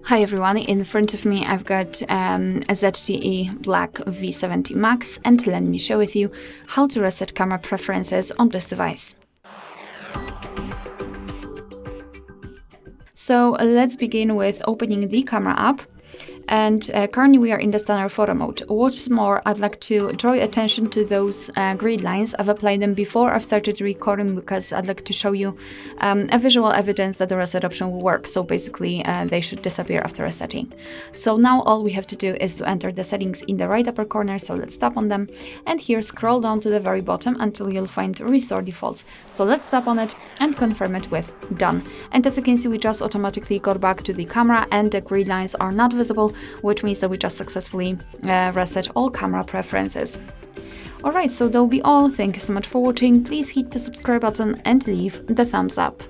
Hi everyone, in front of me I've got a ZTE Blade V70 Max, and let me share with you how to reset camera preferences on this device. So let's begin with opening the camera app. And currently we are in the standard photo mode. What's more, I'd like to draw your attention to those grid lines. I've applied them before I've started recording because I'd like to show you a visual evidence that the reset option will work. So basically they should disappear after resetting. So now all we have to do is to enter the settings in the right upper corner. So let's tap on them, and here scroll down to the very bottom until you'll find Restore Defaults. So let's tap on it and confirm it with Done. And as you can see, we just automatically got back to the camera and the grid lines are not visible, which means that we just successfully reset all camera preferences. Alright, so that'll be all. Thank you so much for watching. Please hit the subscribe button and leave the thumbs up.